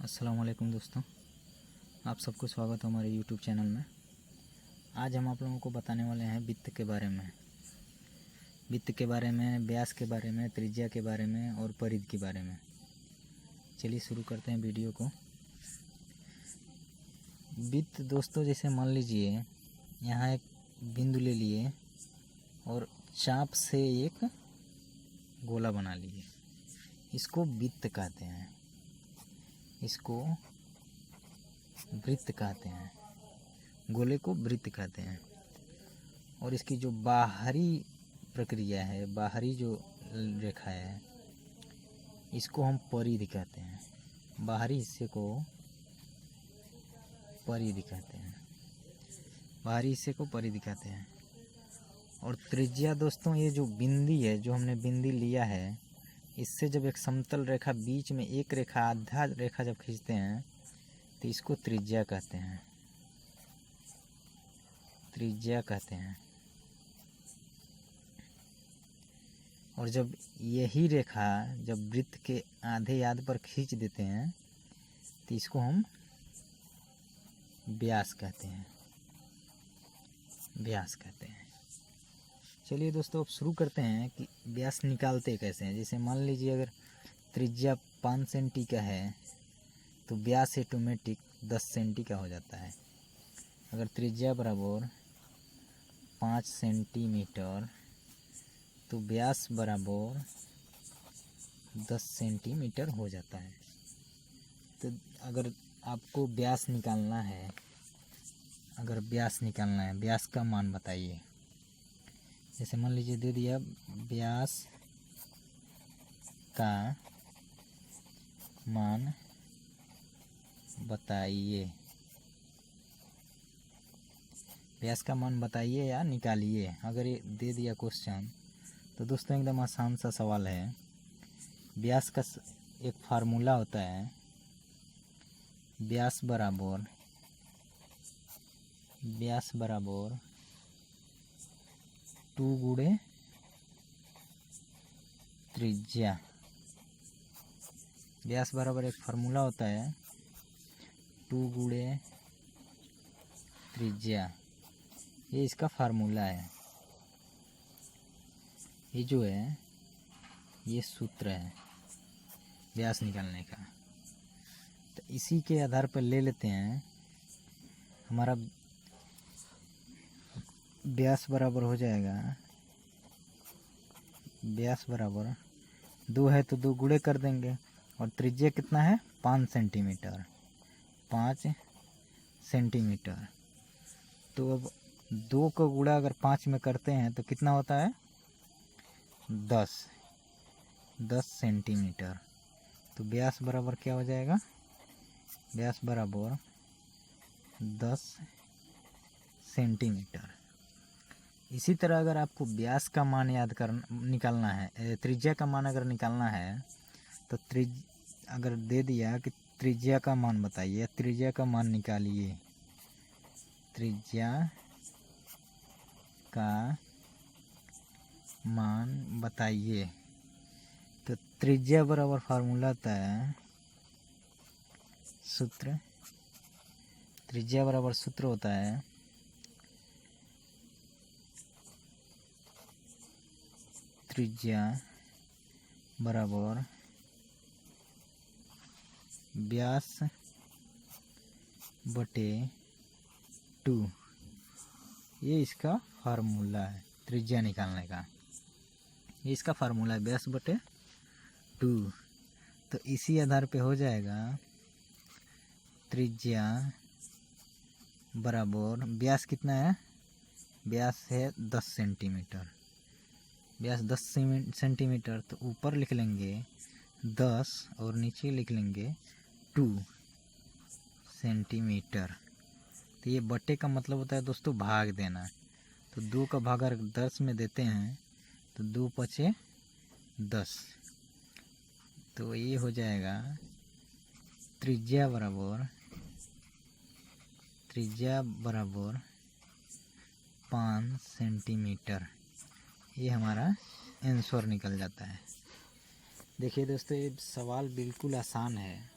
अस्सलाम वालेकुम दोस्तों, आप सबको स्वागत है हमारे यूट्यूब चैनल में। आज हम आप लोगों को बताने वाले हैं वित्त के बारे में, व्यास के बारे में, त्रिज्या के बारे में और परिधि के बारे में। चलिए शुरू करते हैं वीडियो को। वित्त दोस्तों, जैसे मान लीजिए यहाँ एक बिंदु ले लिए और चाप से एक गोला बना लिए, इसको वित्त कहते हैं, इसको वृत्त कहते हैं, गोले को वृत्त कहते हैं। और इसकी जो बाहरी प्रक्रिया है, बाहरी जो रेखा है, इसको हम परिधि कहते हैं। बाहरी हिस्से को परिधि कहते हैं, बाहरी हिस्से को परिधि कहते हैं। और त्रिज्या दोस्तों, ये जो बिंदी है, जो हमने बिंदी लिया है, इससे जब एक समतल रेखा बीच में एक रेखा आधा रेखा जब खींचते हैं तो इसको त्रिज्या कहते हैं, त्रिज्या कहते हैं। और जब यही रेखा जब वृत्त के आधे याद पर खींच देते हैं तो इसको हम व्यास कहते हैं, व्यास कहते हैं। चलिए दोस्तों, अब शुरू करते हैं कि व्यास निकालते कैसे हैं। जैसे मान लीजिए अगर त्रिज्या 5 सेंटी का है तो व्यास ऑटोमेटिक 10 सेंटी का हो जाता है। अगर त्रिज्या बराबर 5 सेंटीमीटर तो व्यास बराबर 10 सेंटीमीटर हो जाता है। तो अगर आपको व्यास निकालना है, अगर व्यास निकालना है, व्यास का मान बताइए। जैसे मान लीजिए दे दिया व्यास का मान बताइए, व्यास का मान बताइए या निकालिए। अगर ये दे दिया क्वेश्चन तो दोस्तों एकदम आसान सा सवाल है। व्यास का एक फार्मूला होता है, व्यास बराबर 2 गुणे त्रिज्या। व्यास बराबर एक फार्मूला होता है 2 गुणे त्रिज्या, ये इसका फार्मूला है। ये जो है ये सूत्र है व्यास निकालने का। तो इसी के आधार पर ले लेते हैं, हमारा व्यास बराबर हो जाएगा, व्यास बराबर 2 है तो 2 गुणे कर देंगे। और त्रिज्या कितना है? 5 सेंटीमीटर, 5 सेंटीमीटर। तो अब 2 का गुणा अगर 5 में करते हैं तो कितना होता है? 10 सेंटीमीटर। तो व्यास बराबर क्या हो जाएगा? व्यास बराबर 10 सेंटीमीटर। इसी तरह अगर आपको व्यास का मान निकालना है, त्रिज्या का मान अगर निकालना है तो अगर दे दिया कि त्रिज्या का मान बताइए, त्रिज्या का मान निकालिए, त्रिज्या का मान बताइए। तो त्रिज्या बराबर फार्मूला होता है सूत्र, त्रिज्या बराबर सूत्र होता है त्रिज्या बराबर व्यास बटे 2। ये इसका फार्मूला है त्रिज्या निकालने का, ये इसका फार्मूला है व्यास बटे 2। तो इसी आधार पे हो जाएगा त्रिज्या बराबर, व्यास कितना है? व्यास है 10 सेंटीमीटर, व्यास 10 सेंटीमीटर। तो ऊपर लिख लेंगे 10 और नीचे लिख लेंगे 2 सेंटीमीटर। तो ये बटे का मतलब होता है दोस्तों भाग देना। तो 2 का भाग अगर 10 में देते हैं तो 2 पचे 10। तो ये हो जाएगा त्रिज्या बराबर 5 सेंटीमीटर। ये हमारा आंसर निकल जाता है। देखिए दोस्तों, ये सवाल बिल्कुल आसान है।